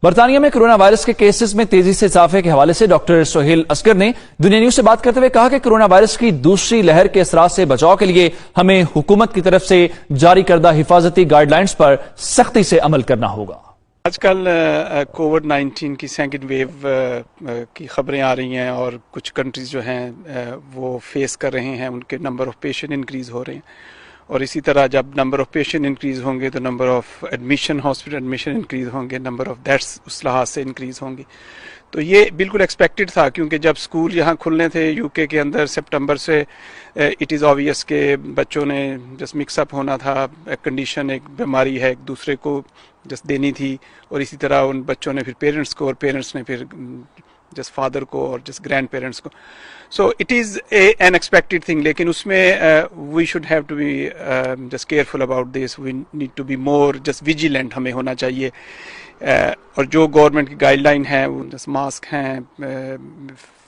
برطانیہ میں corona virus کے کیسز میں تیزی سے اضافے کے حوالے سے ڈاکٹر سہیل اصغر نے دنیا نیوز سے بات کرتے ہوئے کہا کہ کورونا وائرس کی دوسری لہر کے اثرات سے بچاؤ کے لیے ہمیں حکومت کی طرف سے جاری کردہ حفاظتی گائیڈ لائنز پر سختی سے عمل کرنا ہوگا۔ آج کل کووڈ-19 کی سیکنڈ ویو کی خبریں آ رہی ہیں اور کچھ کنٹریز جو ہیں وہ فیس کر رہے ہیں، ان کے نمبر آف پیشنٹ انکریز ہو رہے ہیں، اور اسی طرح جب نمبر آف پیشنٹ انکریز ہوں گے تو number of admission hospital admission increase ہوں گے، نمبر آف ڈیتھس اس لحاظ سے انکریز ہوں گی۔ تو یہ بالکل ایکسپیکٹڈ تھا، کیونکہ جب اسکول یہاں کھلنے تھے یو کے اندر سپٹمبر سے، اٹ از آبویس کہ بچوں نے جس مکس اپ ہونا تھا، ایک کنڈیشن، ایک بیماری ہے، ایک دوسرے کو جس دینی تھی، اور اسی طرح ان بچوں نے پھر پیرنٹس کو، اور پیرنٹس نے پھر جس فادر کو اور جس گرینڈ پیرنٹس کو۔ So it is an expected thing, لیکن اس میں we should have to be just careful about this, we need to be more just vigilant, ہمیں ہونا چاہیے۔ اور جو گورنمنٹ کی گائیڈ لائن ہے، وہ جس ماسک ہیں،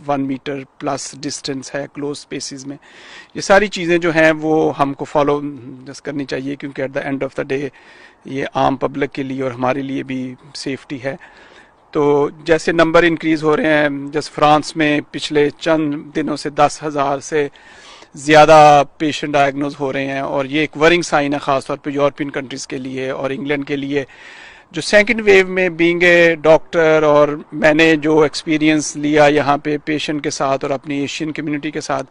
1 میٹر پلس ڈسٹینس ہے کلوز اسپیسیز میں، یہ ساری چیزیں جو ہیں وہ ہم کو فالو جس کرنی چاہیے، کیونکہ at the end of the day یہ عام پبلک کے لیے اور ہمارے لیے بھی سیفٹی ہے۔ تو جیسے نمبر انکریز ہو رہے ہیں، جیسے فرانس میں پچھلے چند دنوں سے 10,000 سے زیادہ پیشنٹ ڈائگنوز ہو رہے ہیں، اور یہ ایک ورنگ سائن ہے خاص طور پہ یورپین کنٹریز کے لیے اور انگلینڈ کے لیے۔ جو سیکنڈ ویو میں بینگ اے ڈاکٹر، اور میں نے جو ایکسپیرینس لیا یہاں پہ پیشنٹ کے ساتھ اور اپنی ایشین کمیونٹی کے ساتھ،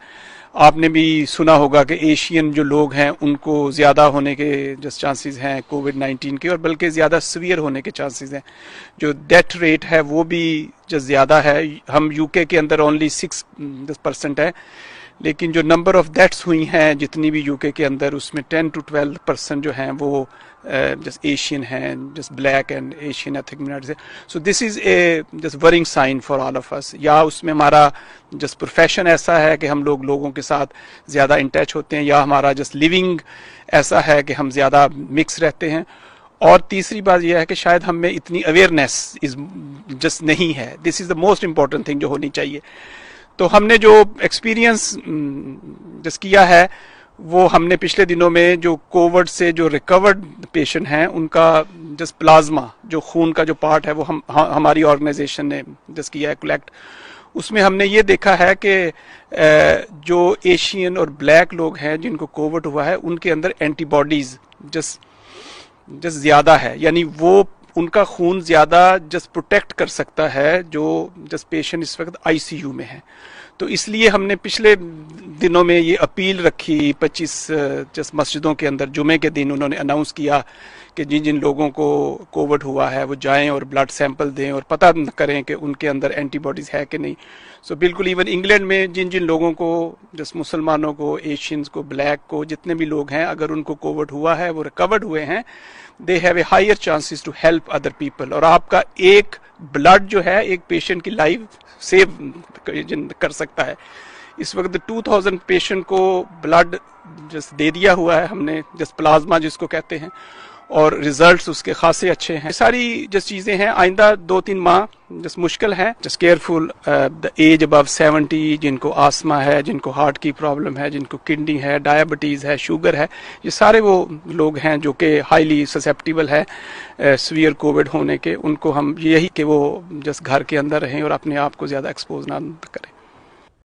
آپ نے بھی سنا ہوگا کہ ایشین جو لوگ ہیں ان کو زیادہ ہونے کے جس چانسز ہیں کووڈ-19 کے، اور بلکہ زیادہ سویئر ہونے کے چانسز ہیں۔ جو ڈیتھ ریٹ ہے وہ بھی جو زیادہ ہے، ہم یو کے اندر اونلی 6% ہے، لیکن جو نمبر آف ڈیتھس ہوئی ہیں جتنی بھی یو کے اندر، اس میں 10 to 12% جو ہیں وہ جس ایشین ہیں، جس black and Asian ethnic minority سے۔ سو دس از اے جس warning sign for all of us. یا اس میں ہمارا جس پروفیشن ایسا ہے کہ ہم لوگوں کے ساتھ زیادہ ان ٹچ ہوتے ہیں، یا ہمارا جس لیونگ ایسا ہے کہ ہم زیادہ مکس رہتے ہیں، اور تیسری بات یہ ہے کہ شاید ہم میں اتنی اویئرنیس جس نہیں ہے۔ دس از دا موسٹ امپورٹنٹ تھنگ جو ہونی چاہیے۔ تو ہم نے جو ایکسپیرینس جس کیا ہے، وہ ہم نے پچھلے دنوں میں جو کووڈ سے جو ریکورڈ پیشنٹ ہیں ان کا جس پلازما، جو خون کا جو پارٹ ہے، وہ ہماری آرگنائزیشن نے جس کیا ہے کلیکٹ، اس میں ہم نے یہ دیکھا ہے کہ جو ایشین اور بلیک لوگ ہیں جن کو کووڈ ہوا ہے، ان کے اندر اینٹی باڈیز جس زیادہ ہے، یعنی وہ ان کا خون زیادہ جس پروٹیکٹ کر سکتا ہے جو جس پیشنٹ اس وقت ICU میں ہے۔ تو اس لیے ہم نے پچھلے دنوں میں یہ اپیل رکھی 25 جس مسجدوں کے اندر، جمعے کے دن انہوں نے اناؤنس کیا کہ جن لوگوں کو کووڈ ہوا ہے وہ جائیں اور بلڈ سیمپل دیں اور پتہ کریں کہ ان کے اندر اینٹی باڈیز ہے کہ نہیں۔ سو بالکل ایون انگلینڈ میں جن لوگوں کو، جس مسلمانوں کو، ایشینز کو، بلیک کو، جتنے بھی لوگ ہیں، اگر ان کو کووڈ ہوا ہے، وہ ریکورڈ ہوئے ہیں، they have a higher chances to help other people. اور آپ کا ایک بلڈ جو ہے ایک پیشنٹ کی لائف سیو کر سکتا ہے۔ اس وقت 2000 پیشنٹ کو بلڈ جس دے دیا ہوا ہے ہم نے، جس پلازما جس کو کہتے ہیں، اور ریزلٹس اس کے خاصے اچھے ہیں۔ ساری جس چیزیں ہیں، آئندہ 2-3 ماہ جس مشکل ہے، جس کیئرفل دا ایج ابو 70، جن کو آسما ہے، جن کو ہارٹ کی پرابلم ہے، جن کو کڈنی ہے، ڈائبٹیز ہے، شوگر ہے، یہ سارے وہ لوگ ہیں جو کہ ہائیلی سسیپٹیبل ہے سویئر کووڈ ہونے کے۔ ان کو ہم یہی کہ وہ جس گھر کے اندر رہیں اور اپنے آپ کو زیادہ ایکسپوز نہ کریں۔